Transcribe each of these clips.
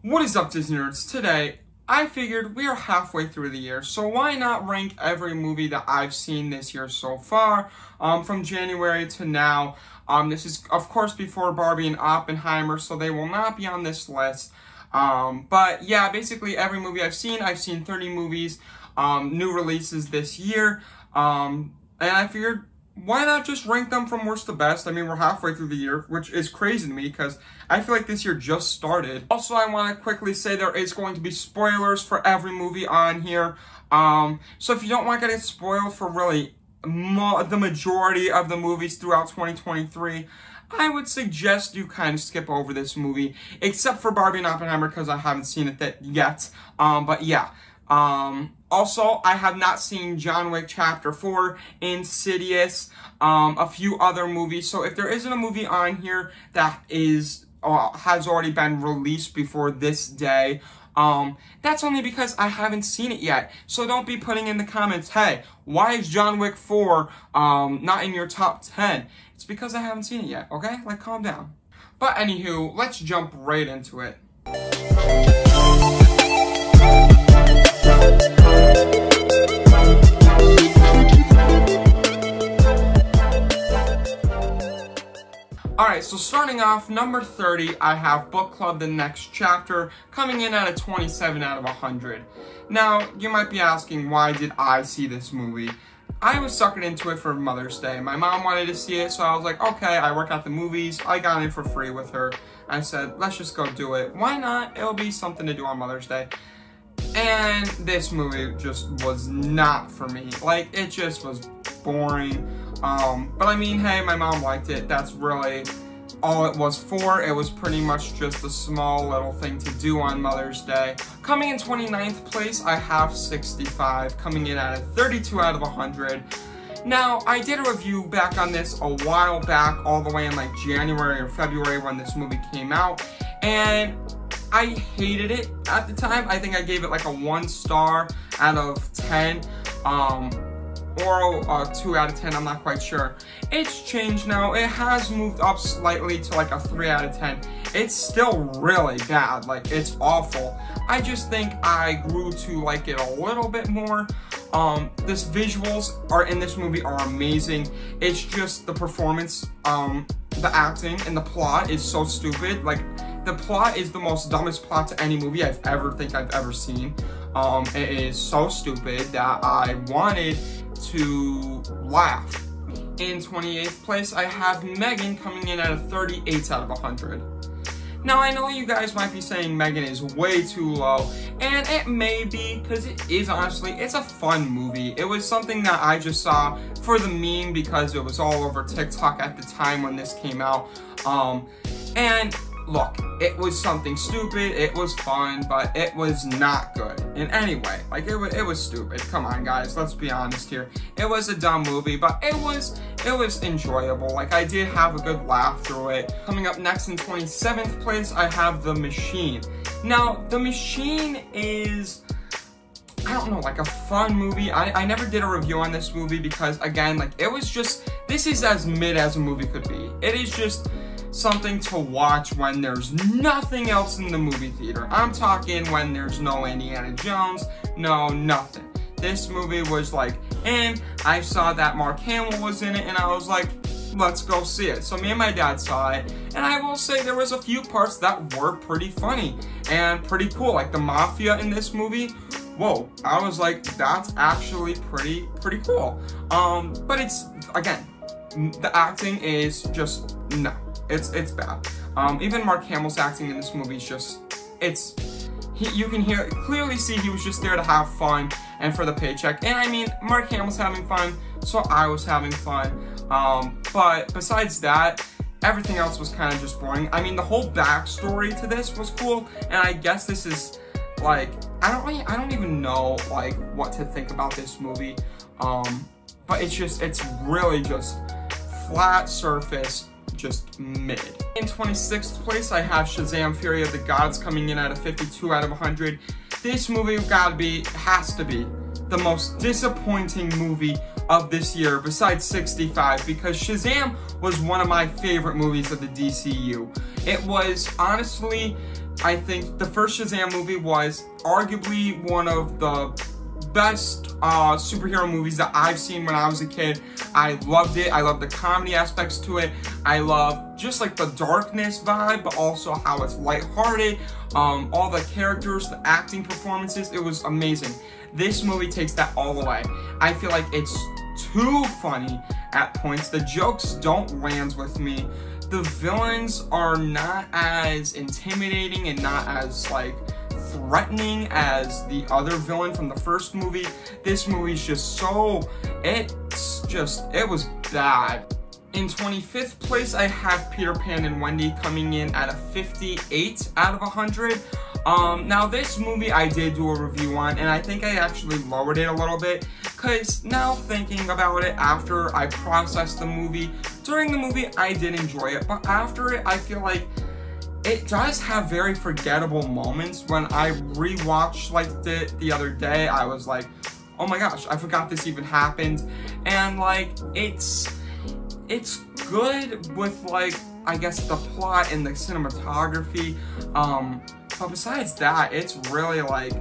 What is up, Disney nerds? Today, I figured we are halfway through the year, so why not rank every movie that I've seen this year so far, from January to now. This is, of course, before Barbie and Oppenheimer, so they will not be on this list. But yeah, basically every movie I've seen 30 movies, new releases this year, and I figured, why not just rank them from worst to best? I mean, we're halfway through the year, which is crazy to me because I feel like this year just started. Also, I want to quickly say there is going to be spoilers for every movie on here. So if you don't want to get spoiled for really the majority of the movies throughout 2023, I would suggest you kind of skip over this movie, except for Barbie and Oppenheimer because I haven't seen it yet. But yeah. Also, I have not seen John Wick Chapter 4, Insidious, a few other movies. So if there isn't a movie on here that has already been released before this day, that's only because I haven't seen it yet. So don't be putting in the comments, hey, why is John Wick 4 not in your top 10? It's because I haven't seen it yet, okay? Like, calm down. But anywho, let's jump right into it. Alright, so starting off, number 30, I have Book Club: The Next Chapter, coming in at a 27 out of 100. Now, you might be asking, why did I see this movie? I was suckered into it for Mother's Day. My mom wanted to see it, so I was like, okay, I work at the movies, I got in for free with her. I said, let's just go do it. Why not? It'll be something to do on Mother's Day. And this movie just was not for me. Like, it just was boring. But I mean, hey, my mom liked it. That's really all it was for. It was pretty much just a small little thing to do on Mother's Day. Coming in 29th place, I have 65, coming in at a 32 out of 100. Now, I did a review back on this a while back, all the way in like January or February when this movie came out, and I hated it at the time. I think I gave it like a 1 star out of 10, or a 2 out of 10, I'm not quite sure. It's changed now. It has moved up slightly to like a 3 out of 10. It's still really bad, like it's awful. I just think I grew to like it a little bit more. This visuals are in this movie are amazing. It's just the performance, the acting, and the plot is so stupid. Like, the plot is the most dumbest plot to any movie I've ever seen. It is so stupid that I wanted to laugh. In 28th place, I have Megan coming in at a 38 out of 100. Now, I know you guys might be saying Megan is way too low, and it may be, because it is honestly, it's a fun movie. It was something that I just saw for the meme because it was all over TikTok at the time when this came out. And look, it was something stupid, it was fun, but it was not good in any way. Like, it was stupid. Come on, guys, let's be honest here. It was a dumb movie, but it was enjoyable. Like, I did have a good laugh through it. Coming up next in 27th place, I have The Machine. Now, The Machine is, I don't know, like a fun movie. I never did a review on this movie because, again, like, it was just, this is as mid as a movie could be. It is just something to watch when there's nothing else in the movie theater. I'm talking when there's no Indiana Jones, no nothing. This movie was like, and I saw that Mark Hamill was in it, and I was like, let's go see it. So me and my dad saw it, and I will say there was a few parts that were pretty funny and pretty cool. Like the mafia in this movie, whoa, I was like, that's actually pretty cool. But it's, again, the acting is just, no. It's bad. Even Mark Hamill's acting in this movie is just, you can clearly see he was just there to have fun and for the paycheck. And I mean, Mark Hamill's having fun, so I was having fun. But besides that, everything else was kind of just boring. I mean, the whole backstory to this was cool, and I guess this is, like, I don't even know, like, what to think about this movie. But it's really just flat surface, just mid. In 26th place, I have Shazam! Fury of the Gods coming in at a 52 out of 100. This movie has to be the most disappointing movie of this year besides 65, because Shazam was one of my favorite movies of the DCU. It was honestly I think the first Shazam movie was arguably one of the best superhero movies that I've seen when I was a kid. I loved it. I loved the comedy aspects to it. I love just like the darkness vibe, but also how it's lighthearted. All the characters, the acting performances, it was amazing. This movie takes that all away. I feel like it's too funny at points. The jokes don't land with me. The villains are not as intimidating and not as like threatening as the other villain from the first movie. This movie's just so, it was bad. In 25th place, I have Peter Pan and Wendy coming in at a 58 out of 100. Now this movie I did do a review on, and I think I actually lowered it a little bit, because now thinking about it after I processed the movie, during the movie I did enjoy it, but after it I feel like it does have very forgettable moments. When I rewatched like the other day, I was like, oh my gosh, I forgot this even happened. And like, it's good with like, I guess the plot and the cinematography, but besides that, it's really like,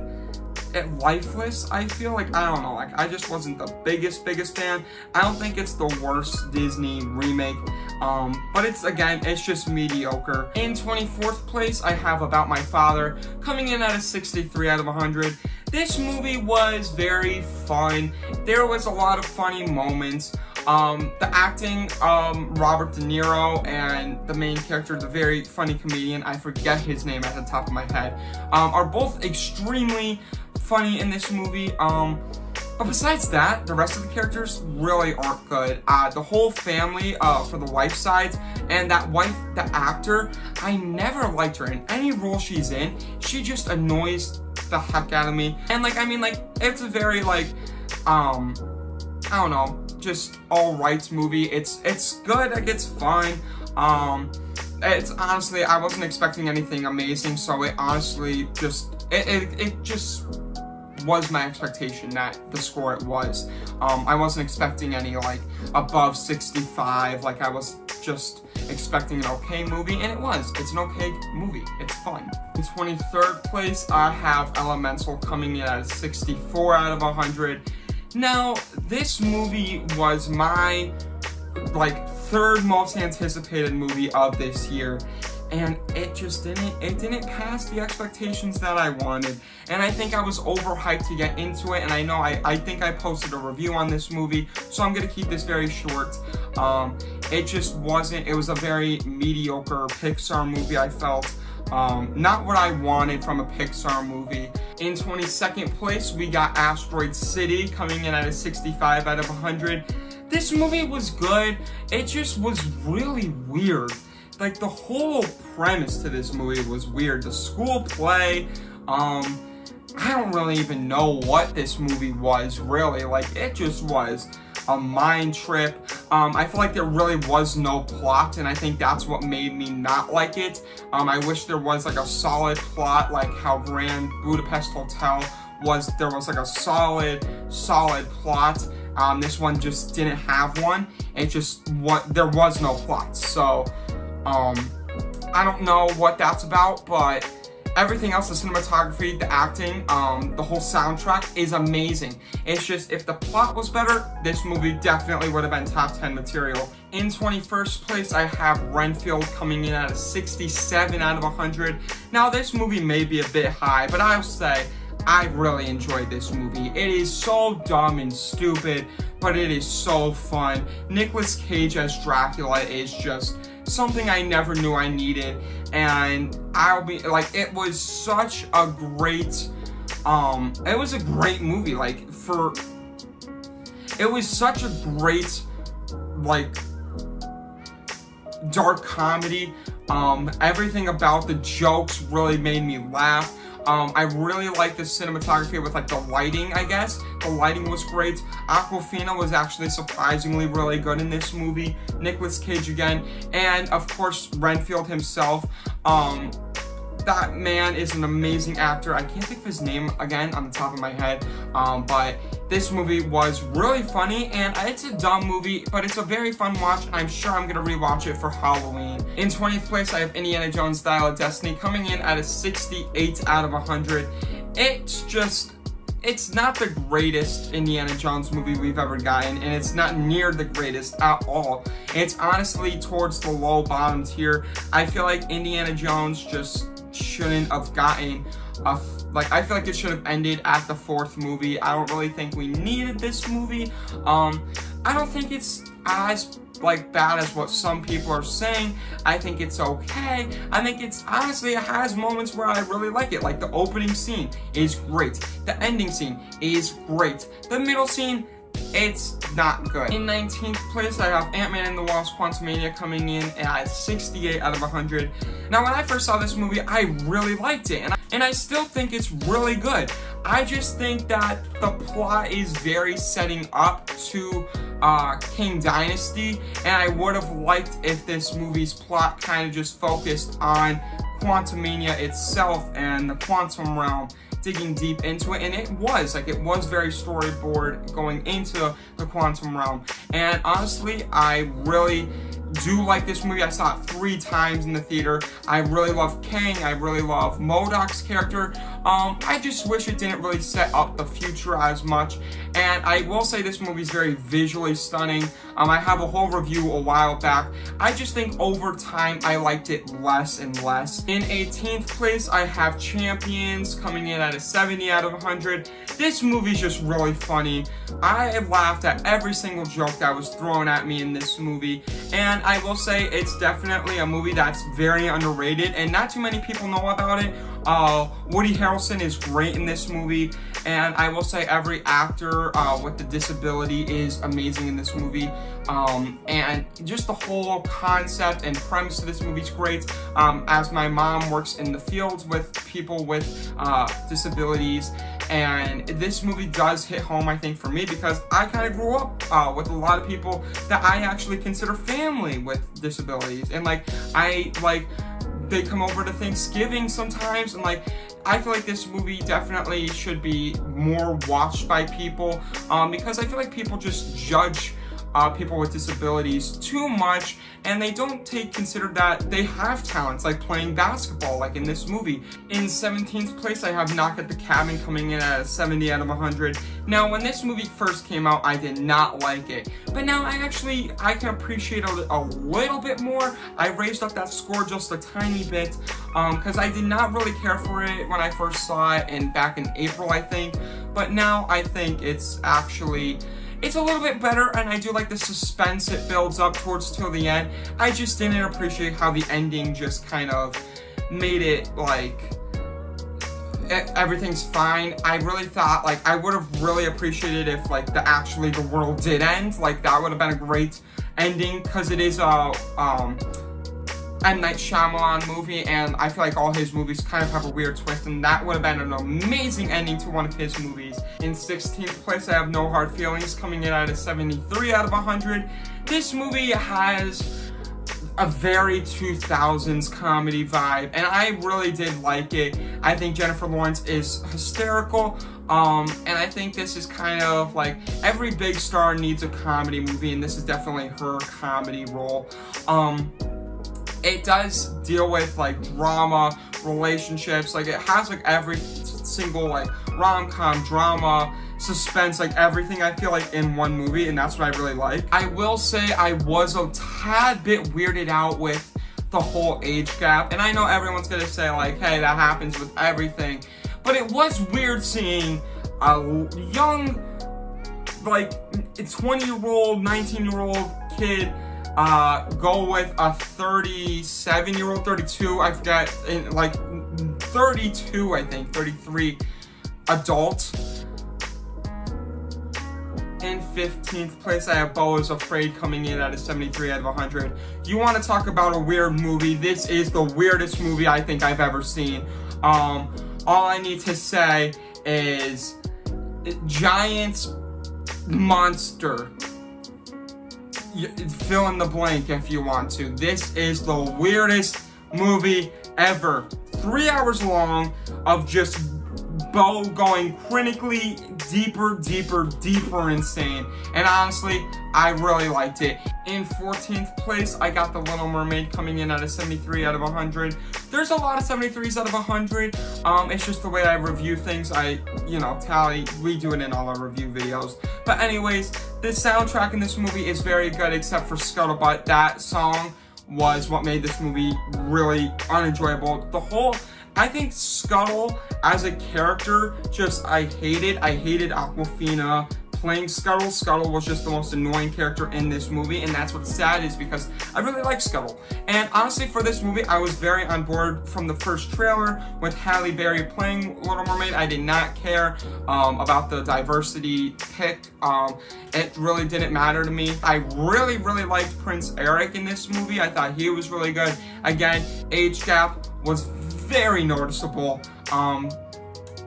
lifeless. I feel like, I don't know, like I just wasn't the biggest fan. I don't think it's the worst Disney remake, but it's just mediocre. In 24th place, I have About My Father, coming in at a 63 out of 100. This movie was very fun. There was a lot of funny moments. The acting, Robert De Niro, and the main character, the very funny comedian, I forget his name at the top of my head, are both extremely funny in this movie. But besides that, the rest of the characters really aren't good. The whole family, for the wife's side, and that wife, the actor, I never liked her. In any role she's in, she just annoys the heck out of me. And like, I mean, like, it's a very like, I don't know, just alright movie. It's good, like it's fine. It's honestly, I wasn't expecting anything amazing, so it honestly just, it just was my expectation that the score it was. I wasn't expecting any like above 65, like I was just expecting an okay movie, and it was. It's an okay movie. It's fun. In 23rd place, I have Elemental coming in at a 64 out of 100. Now, this movie was my, like, third most anticipated movie of this year, and it just didn't pass the expectations that I wanted, and I think I was overhyped to get into it, and I know I think I posted a review on this movie, so I'm gonna keep this very short. It just wasn't, it was a very mediocre Pixar movie, I felt. Not what I wanted from a Pixar movie. In 22nd place, we got Asteroid City coming in at a 65 out of 100. This movie was good. It just was really weird. Like, the whole premise to this movie was weird. The school play, I don't really even know what this movie was, really. Like, it just was a mind trip. I feel like there really was no plot, and I think that's what made me not like it. I wish there was like a solid plot, like how Grand Budapest Hotel was. There was like a solid plot. This one just didn't have one. It just, there was no plot. So, I don't know what that's about, but everything else, the cinematography, the acting, the whole soundtrack is amazing. It's just, if the plot was better, this movie definitely would have been top 10 material. In 21st place, I have Renfield coming in at a 67 out of 100. Now, this movie may be a bit high, but I'll say, I really enjoyed this movie. It is so dumb and stupid, but it is so fun. Nicolas Cage as Dracula is just something I never knew I needed, and I'll be like, it was such a great, it was a great movie, like, it was such a great, like, dark comedy. Everything about the jokes really made me laugh. I really like the cinematography with like the lighting, I guess. The lighting was great. Awkwafina was actually surprisingly really good in this movie. Nicolas Cage again. And of course, Renfield himself. That man is an amazing actor. I can't think of his name again on the top of my head. But this movie was really funny, and it's a dumb movie, but it's a very fun watch, and I'm sure I'm gonna rewatch it for Halloween. In 20th place, I have Indiana Jones Dial of Destiny coming in at a 68 out of 100. It's not the greatest Indiana Jones movie we've ever gotten, and it's not near the greatest at all. It's honestly towards the low bottom tier. I feel like Indiana Jones just shouldn't have gotten I feel like it should have ended at the 4th movie. I don't really think we needed this movie. I don't think it's as bad as what some people are saying. I think it's okay. I think it's honestly, it has moments where I really like it. Like the opening scene is great. The ending scene is great. The middle scene, it's not good. In 19th place, I have Ant-Man and the Wasp: Quantumania coming in at 68 out of 100. Now, when I first saw this movie, I really liked it, and I still think it's really good. I just think that the plot is very setting up to King Dynasty, and I would have liked if this movie's plot kind of just focused on Quantumania itself and the quantum realm, digging deep into it, and it was very storyboard going into the quantum realm. And honestly, I really do like this movie. I saw it 3 times in the theater. I really love Kang. I really love MODOK's character. I just wish it didn't really set up the future as much. And I will say this movie is very visually stunning. I have a whole review a while back. I just think over time I liked it less and less. In 18th place, I have Champions coming in at a 70 out of 100. This movie's just really funny. I have laughed at every single joke that was thrown at me in this movie. And I will say it's definitely a movie that's very underrated and not too many people know about it. Woody Harrelson is great in this movie, and I will say every actor with a disability is amazing in this movie. And just the whole concept and premise of this movie is great. As my mom works in the fields with people with disabilities, and this movie does hit home, I think, for me, because I kind of grew up with a lot of people that I actually consider family with disabilities, and they come over to Thanksgiving sometimes, and I feel like this movie definitely should be more watched by people, because I feel like people just judge people with disabilities too much, and they don't consider that they have talents, like playing basketball, like in this movie. In 17th place, I have Knock at the Cabin coming in at a 70 out of 100. Now, when this movie first came out, I did not like it, but now I can appreciate it a little bit more. I raised up that score just a tiny bit, because I did not really care for it when I first saw it back in April, I think, but now I think it's a little bit better, and I do like the suspense it builds up towards till the end. I just didn't appreciate how the ending just kind of made it everything's fine. I really thought I would have really appreciated if the world did end. That would have been a great ending, because it is a M. Night Shyamalan movie, and I feel like all his movies kind of have a weird twist, and that would have been an amazing ending to one of his movies. In 16th place, I have No Hard Feelings coming in at a 73 out of 100. This movie has a very 2000s comedy vibe, and I really did like it. I think Jennifer Lawrence is hysterical, and I think this is kind of every big star needs a comedy movie, and this is definitely her comedy role. It does deal with drama, relationships, it has every single rom-com, drama, suspense, everything I feel in one movie, and that's what I really like. I will say I was a tad bit weirded out with the whole age gap, and I know everyone's gonna say hey, that happens with everything, but it was weird seeing a young 20-year-old, 19-year-old kid go with a 37-year-old, 32, I forget, 32, I think, 33 adult. In 15th place, I have Beau is Afraid coming in at a 73 out of 100. You want to talk about a weird movie? This is the weirdest movie I think I've ever seen. All I need to say is giant monster. Fill in the blank if you want to. This is the weirdest movie ever. 3 hours long of just Bo going critically deeper insane. And honestly, I really liked it. In 14th place, I got The Little Mermaid coming in at a 73 out of 100. There's a lot of 73s out of 100. It's just the way I review things. We do it in all our review videos. But anyways, the soundtrack in this movie is very good except for Scuttlebutt. That song was what made this movie really unenjoyable. I think Scuttle as a character, I hated Awkwafina playing Scuttle. Scuttle was just the most annoying character in this movie, and that's what's sad is because I really like Scuttle. And honestly, for this movie, I was very on board from the first trailer with Halle Berry playing Little Mermaid. I did not care about the diversity pick. It really didn't matter to me. I really liked Prince Eric in this movie. I thought he was really good. Again, age gap was very noticeable.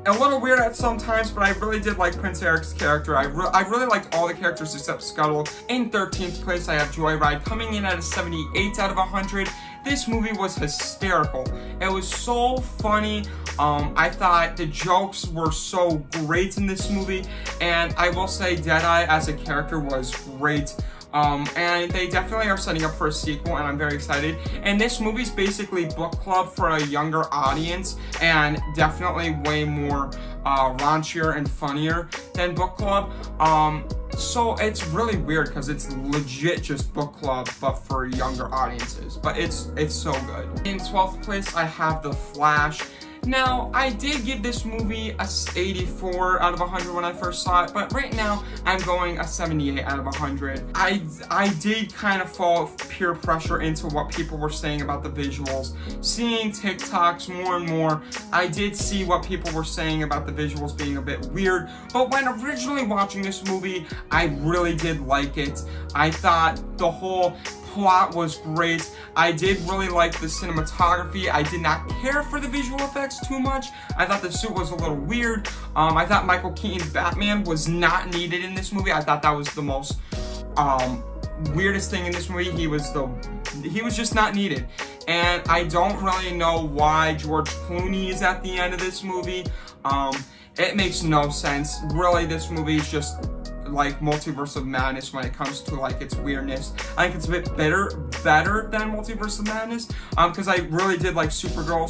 A little weird at some times, but I really did like Prince Eric's character. I really liked all the characters except Scuttle. In 13th place, I have Joyride coming in at a 78 out of 100. This movie was hysterical. It was so funny. I thought the jokes were so great in this movie, and I will say Deadeye as a character was great. And they definitely are setting up for a sequel, and I'm very excited. And this movie's basically book club for a younger audience, and definitely way more raunchier and funnier than book club. So it's really weird because it's legit just book club, but for younger audiences. But it's so good. In 12th place, I have The Flash. Now, I did give this movie a 84 out of 100 when I first saw it, but right now, I'm going a 78 out of 100. I did kind of fall peer pressure into what people were saying about the visuals. Seeing TikToks more and more, I did see what people were saying about the visuals being a bit weird, but when originally watching this movie, I really did like it. I thought the whole plot was great. I did really like the cinematography. I did not care for the visual effects too much. I thought the suit was a little weird. I thought Michael Keaton's Batman was not needed in this movie. I thought that was the most weirdest thing in this movie. He was just not needed. And I don't really know why George Clooney is at the end of this movie. It makes no sense. Really, this movie is just like Multiverse of Madness when it comes to like its weirdness. I think it's a bit better than Multiverse of Madness because I really did like Supergirl.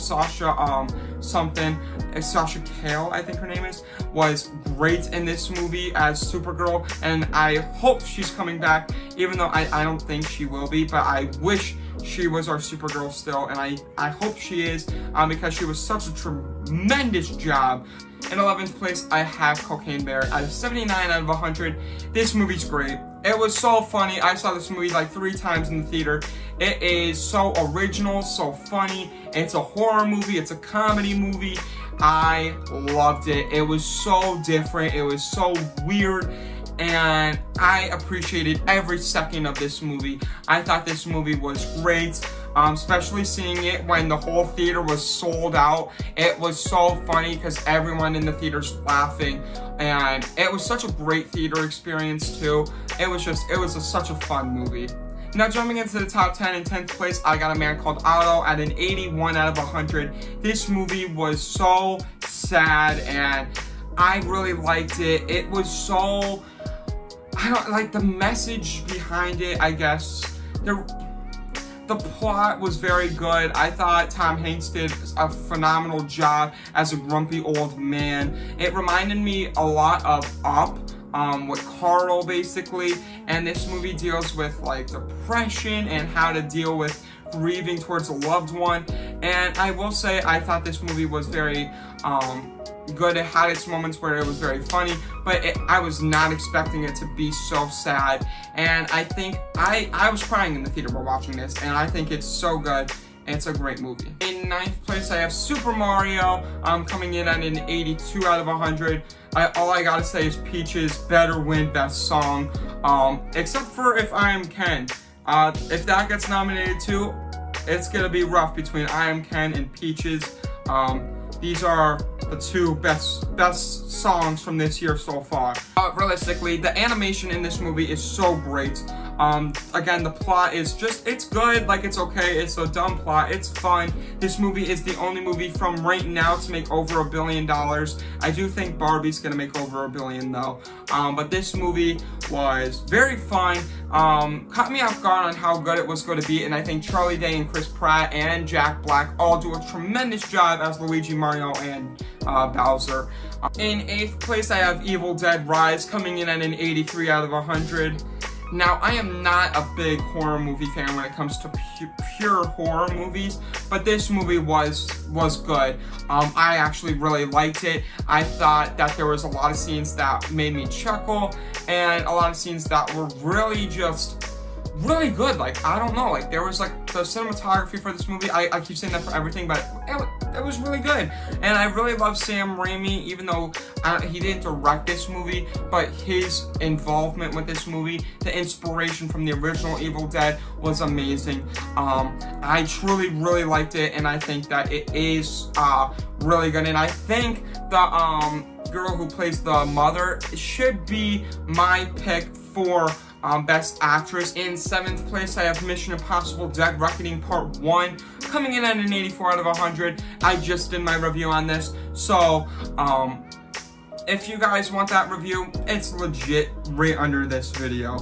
Sasha Cale, I think her name is, was great in this movie as Supergirl, and I hope she's coming back, even though I don't think she will be, but I wish she was our Supergirl still, and I hope she is because she was such a tremendous job. In 11th place, I have Cocaine Bear at a 79 out of 100. This movie's great. It was so funny. I saw this movie like 3 times in the theater. It is so original, so funny. It's a horror movie. It's a comedy movie. I loved it. It was so different. It was so weird. And I appreciated every second of this movie. I thought this movie was great. Especially seeing it when the whole theater was sold out. It was so funny because everyone in the theater's laughing, and it was such a great theater experience too. It was such a fun movie. Now jumping into the top 10, in 10th place, I got A Man Called Otto at an 81 out of 100. This movie was so sad, and I really liked it. It was so, I don't like the message behind it, I guess. The plot was very good. I thought Tom Hanks did a phenomenal job as a grumpy old man. It reminded me a lot of Up, with Carl basically, and this movie deals with like depression and how to deal with grieving towards a loved one. And I will say I thought this movie was very good. It had its moments where it was very funny, but I was not expecting it to be so sad. And I think I was crying in the theater while watching this, and I think it's so good. It's a great movie. In 9th place, I have Super Mario coming in at an 82 out of 100. All I gotta say is Peaches better win Best Song, except for If I Am Ken. If that gets nominated too, it's gonna be rough between I Am Ken and Peaches. These are the 2 best songs from this year so far. Realistically, the animation in this movie is so great. Again, the plot is just, it's good, like it's okay, it's a dumb plot, it's fun. This movie is the only movie from right now to make over $1 billion. I do think Barbie's gonna make over $1 billion though. But this movie was very fun, caught me off guard on how good it was going to be, and I think Charlie Day and Chris Pratt and Jack Black all do a tremendous job as Luigi, Mario, and Bowser. In 8th place, I have Evil Dead Rise, coming in at an 83 out of 100. Now, I am not a big horror movie fan when it comes to pure horror movies, but this movie was good. I actually really liked it. I thought that there was a lot of scenes that made me chuckle, and a lot of scenes that were really just really good. Like, I don't know, like there was like the cinematography for this movie, I keep saying that for everything, but it was really good. And I really love Sam Raimi, even though he didn't direct this movie, but his involvement with this movie, the inspiration from the original Evil Dead was amazing. I truly really liked it, and I think that it is really good. And I think the girl who plays the mother should be my pick for Best Actress. In 7th place, I have Mission Impossible Dead Reckoning Part 1, coming in at an 84 out of 100. I just did my review on this, so if you guys want that review, it's legit right under this video.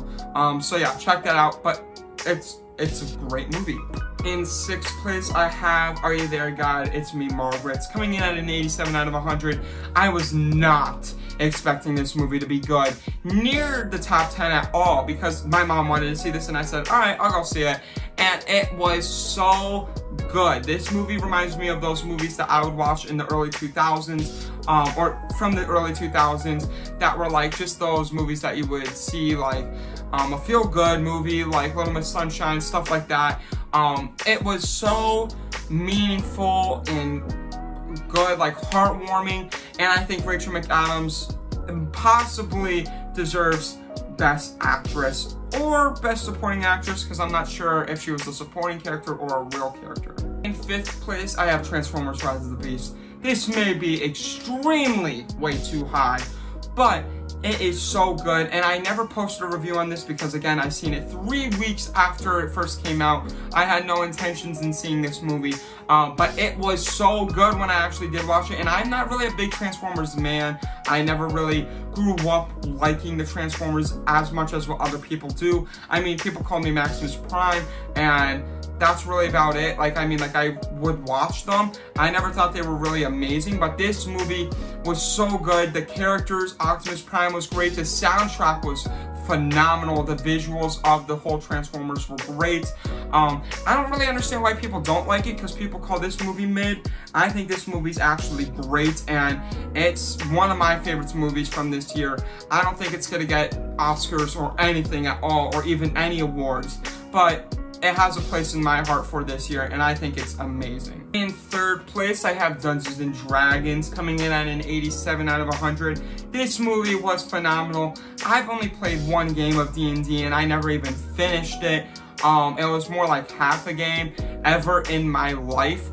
So yeah, check that out, but it's a great movie. In 6th place, I have Are You There, God? It's Me, Margaret, coming in at an 87 out of 100. I was not expecting this movie to be good, near the top 10 at all, because my mom wanted to see this and I said, alright, I'll go see it. And it was so good. This movie reminds me of those movies that I would watch in the early 2000s, or from the early 2000s, that were like just those movies that you would see, like a feel-good movie, like Little Miss Sunshine, stuff like that. It was so meaningful and good, like heartwarming, and I think Rachel McAdams possibly deserves Best Actress or Best Supporting Actress, because I'm not sure if she was a supporting character or a real character. In 5th place, I have Transformers Rise of the Beast. This may be extremely way too high, but it is so good, and I never posted a review on this because, again, I seen it 3 weeks after it first came out. I had no intentions in seeing this movie, but it was so good when I actually did watch it, and I'm not really a big Transformers man. I never really grew up liking the Transformers as much as what other people do. I mean, people call me Maximus Prime, and that's really about it. Like, I mean, like, I would watch them. I never thought they were really amazing, but this movie was so good. The characters, Optimus Prime was great. The soundtrack was phenomenal. The visuals of the whole Transformers were great. I don't really understand why people don't like it, because people call this movie mid. I think this movie's actually great, and it's one of my favorite movies from this year. I don't think it's gonna get Oscars or anything at all, or even any awards, but it has a place in my heart for this year, and I think it's amazing. In 3rd place, I have Dungeons & Dragons, coming in at an 87 out of 100. This movie was phenomenal. I've only played one game of D&D, and I never even finished it. It was more like half a game ever in my life,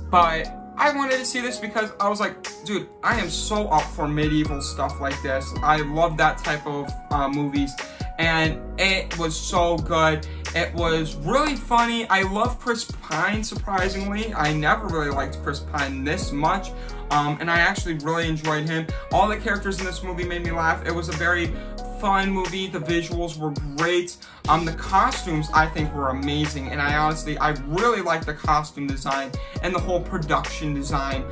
but I wanted to see this because I was like, dude, I am so up for medieval stuff like this. I love that type of movies, and it was so good. It was really funny. I love Chris Pine, surprisingly. I never really liked Chris Pine this much, and I actually really enjoyed him. All the characters in this movie made me laugh. It was a very fun movie. The visuals were great. The costumes, I think, were amazing, and I really liked the costume design and the whole production design.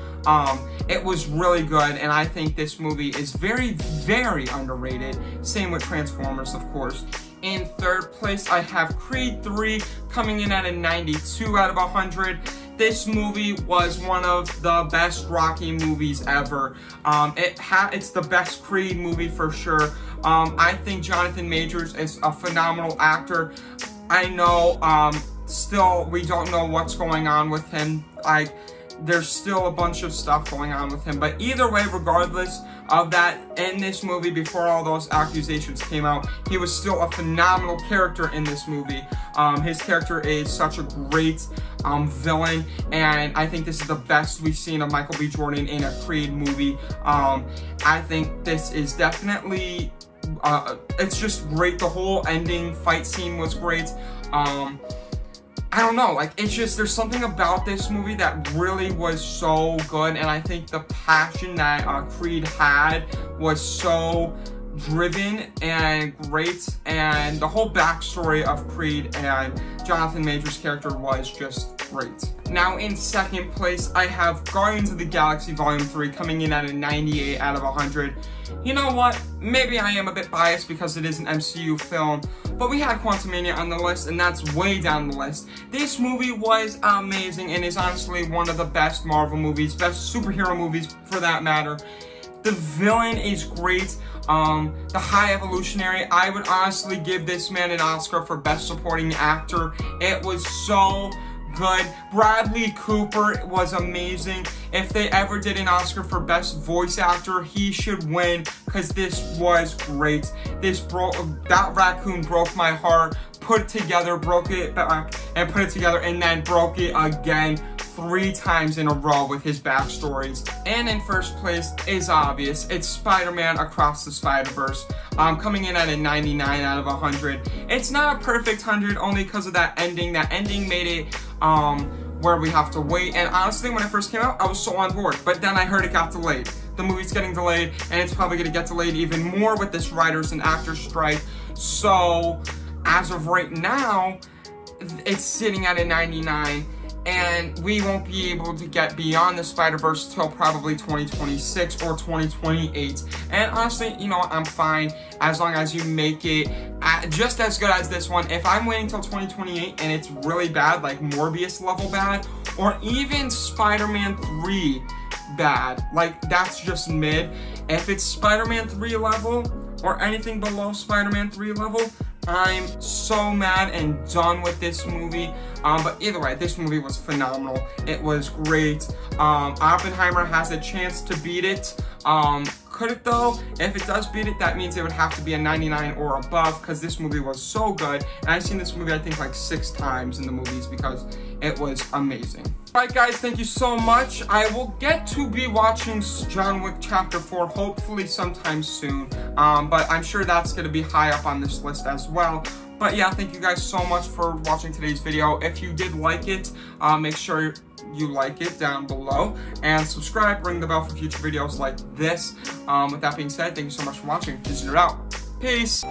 It was really good, and I think this movie is very, very underrated. Same with Transformers, of course. In 3rd place, I have Creed 3, coming in at a 92 out of 100. This movie was one of the best Rocky movies ever. It's the best Creed movie for sure. I think Jonathan Majors is a phenomenal actor. I know, still, we don't know what's going on with him. There's still a bunch of stuff going on with him, but either way, regardless of that, in this movie, before all those accusations came out, he was still a phenomenal character in this movie. His character is such a great villain, and I think this is the best we've seen of Michael B. Jordan in a Creed movie. I think this is definitely it's just great. The whole ending fight scene was great. I don't know, like, it's just, there's something about this movie that really was so good, and I think the passion that Creed had was so driven and great, and the whole backstory of Creed and Jonathan Majors' character was just great. Now, in second place, I have Guardians of the Galaxy Volume 3 coming in at a 98 out of 100. You know what? Maybe I am a bit biased because it is an MCU film, but we had Quantumania on the list, and that's way down the list. This movie was amazing and is honestly one of the best Marvel movies, best superhero movies for that matter. The villain is great. The High Evolutionary, I would honestly give this man an Oscar for Best Supporting Actor. It was so good. Bradley Cooper was amazing. If they ever did an Oscar for Best Voice Actor, he should win, because this was great. That raccoon broke my heart, put it together, broke it back, and put it together, and then broke it again 3 times in a row with his backstories. And in first place is obvious. It's Spider-Man Across the Spider-Verse, coming in at a 99 out of 100. It's not a perfect 100 only because of that ending. That ending made it where we have to wait. And honestly, when it first came out, I was so on board. But then I heard it got delayed. The movie's getting delayed, and it's probably going to get delayed even more with this writers and actors strike. So, as of right now, it's sitting at a 99. And we won't be able to get Beyond the Spider-Verse till probably 2026 or 2028. And honestly, you know, I'm fine as long as you make it just as good as this one. If I'm waiting till 2028 and it's really bad, like Morbius level bad, or even Spider-Man 3 bad, like that's just mid. If it's Spider-Man 3 level or anything below Spider-Man 3 level, I'm so mad and done with this movie. But either way, this movie was phenomenal. It was great. Oppenheimer has a chance to beat it. Could it though? If it does beat it, that means it would have to be a 99 or above, because this movie was so good. And I've seen this movie, I think, like 6 times in the movies because it was amazing. Alright guys, thank you so much. I will get to be watching John Wick Chapter 4 hopefully sometime soon. But I'm sure that's going to be high up on this list as well. But yeah, thank you guys so much for watching today's video. If you did like it, make sure you like it down below. And subscribe, ring the bell for future videos like this. With that being said, thank you so much for watching. Peace out. Peace.